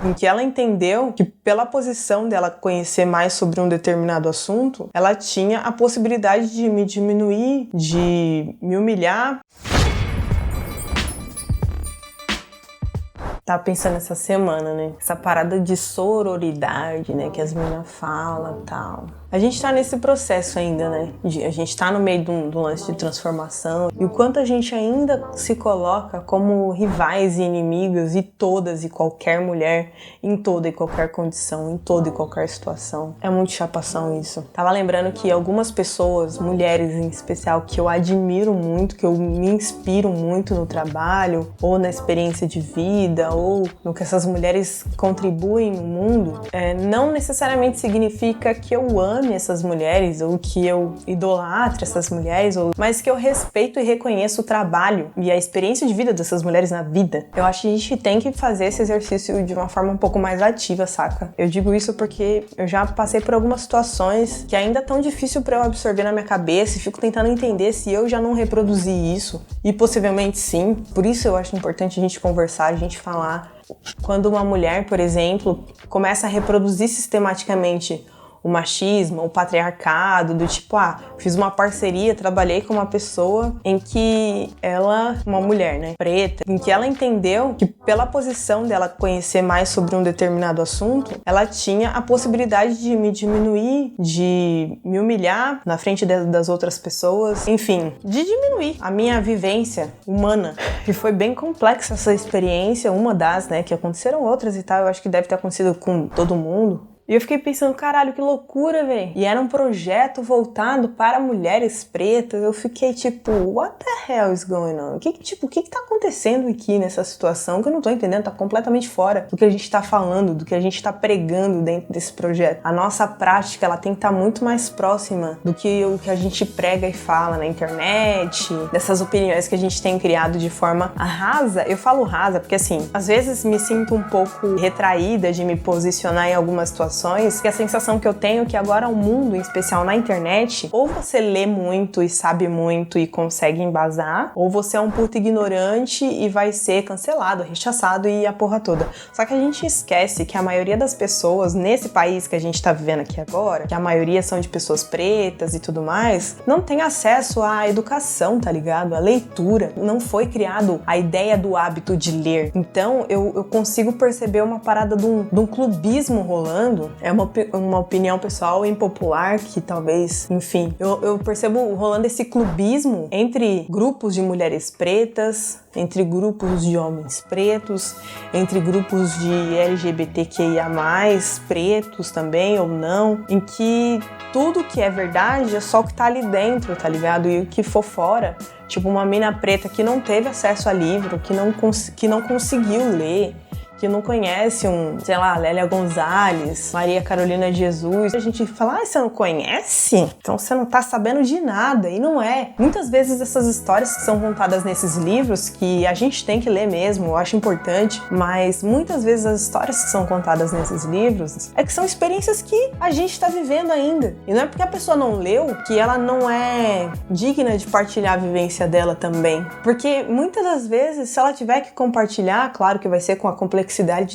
em que ela entendeu que pela posição dela conhecer mais sobre um determinado assunto, ela tinha a possibilidade de me diminuir, de me humilhar. Tava pensando essa semana, né? Essa parada de sororidade, né? Que as meninas falam e tal. A gente tá nesse processo ainda, né? A gente tá no meio de um lance de transformação. E o quanto a gente ainda se coloca como rivais e inimigas, e todas e qualquer mulher, em toda e qualquer condição, em toda e qualquer situação. É muito chapação isso. Tava lembrando que algumas pessoas, mulheres em especial, que eu admiro muito, que eu me inspiro muito no trabalho, ou na experiência de vida, ou no que essas mulheres contribuem no mundo, não necessariamente significa que eu ame essas mulheres, ou que eu idolatre essas mulheres, mas que eu respeito e reconheço o trabalho e a experiência de vida dessas mulheres na vida. Eu acho que a gente tem que fazer esse exercício de uma forma um pouco mais ativa, saca? Eu digo isso porque eu já passei por algumas situações que ainda tão difícil pra eu absorver na minha cabeça, e fico tentando entender se eu já não reproduzi isso, e possivelmente sim. Por isso eu acho importante a gente conversar, a gente falar. Quando uma mulher, por exemplo, começa a reproduzir sistematicamente o machismo, o patriarcado, do tipo, fiz uma parceria, trabalhei com uma pessoa em que ela, uma mulher, né, preta, em que ela entendeu que pela posição dela conhecer mais sobre um determinado assunto, ela tinha a possibilidade de me diminuir, de me humilhar na frente das outras pessoas, enfim, de diminuir a minha vivência humana. E foi bem complexa essa experiência, uma das, né, que aconteceram outras e tal, eu acho que deve ter acontecido com todo mundo. E eu fiquei pensando, caralho, que loucura, velho. E era um projeto voltado para mulheres pretas. Eu fiquei tipo, what the hell is going on? O que tá acontecendo aqui nessa situação que eu não tô entendendo? Tá completamente fora do que a gente tá falando, do que a gente tá pregando dentro desse projeto. A nossa prática, ela tem que estar muito mais próxima do que o que a gente prega e fala na internet, dessas opiniões que a gente tem criado de forma rasa. Eu falo rasa porque, assim, às vezes me sinto um pouco retraída de me posicionar em algumas situações, que a sensação que eu tenho é que agora o mundo, em especial na internet, ou você lê muito e sabe muito e consegue embasar, ou você é um puto ignorante e vai ser cancelado, rechaçado e a porra toda. Só que a gente esquece que a maioria das pessoas nesse país que a gente tá vivendo aqui agora, que a maioria são de pessoas pretas e tudo mais, não tem acesso à educação, tá ligado? À leitura. Não foi criado a ideia do hábito de ler. Então eu consigo perceber uma parada de um clubismo rolando. É uma opinião pessoal impopular que talvez, enfim, eu percebo rolando esse clubismo entre grupos de mulheres pretas, entre grupos de homens pretos, entre grupos de LGBTQIA+, pretos também ou não, em que tudo que é verdade é só o que tá ali dentro, tá ligado? E o que for fora, tipo uma mina preta que não teve acesso a livro, que não conseguiu ler, que não conhece sei lá, Lélia Gonzalez, Maria Carolina de Jesus. A gente fala, você não conhece? Então você não tá sabendo de nada. E não é. Muitas vezes essas histórias que são contadas nesses livros, que a gente tem que ler mesmo, eu acho importante, mas muitas vezes as histórias que são contadas nesses livros é que são experiências que a gente tá vivendo ainda. E não é porque a pessoa não leu que ela não é digna de partilhar a vivência dela também. Porque muitas das vezes, se ela tiver que compartilhar, claro que vai ser com a complexidade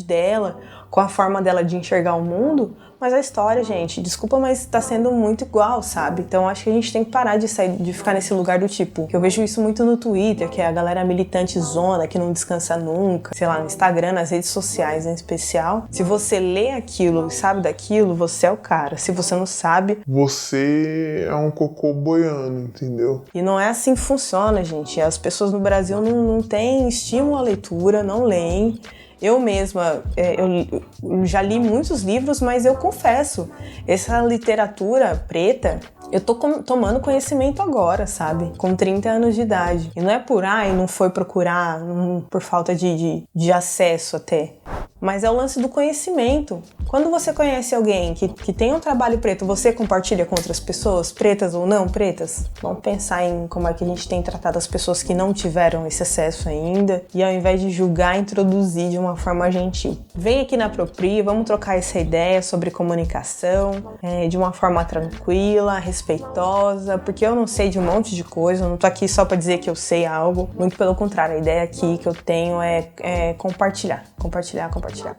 dela, com a forma dela de enxergar o mundo, mas a história, gente, desculpa, mas tá sendo muito igual, sabe? Então acho que a gente tem que parar de ficar nesse lugar do tipo, que eu vejo isso muito no Twitter, que é a galera militante zona, que não descansa nunca, sei lá, no Instagram, nas redes sociais em especial. Se você lê aquilo e sabe daquilo, você é o cara. Se você não sabe, você é um cocô boiano, entendeu? E não é assim que funciona, gente. As pessoas no Brasil não têm estímulo à leitura, não leem. Eu mesma, eu já li muitos livros, mas eu confesso, essa literatura preta, eu tô tomando conhecimento agora, sabe? Com 30 anos de idade. E não é por não foi procurar, por falta de acesso até. Mas é o lance do conhecimento. Quando você conhece alguém que tem um trabalho preto, você compartilha com outras pessoas, pretas ou não pretas? Vamos pensar em como é que a gente tem tratado as pessoas que não tiveram esse acesso ainda, e ao invés de julgar, introduzir de uma forma gentil. Vem aqui na Apropria, vamos trocar essa ideia sobre comunicação, de uma forma tranquila, respeitosa, porque eu não sei de um monte de coisa, eu não tô aqui só pra dizer que eu sei algo, muito pelo contrário, a ideia aqui que eu tenho é compartilhar compartilhar.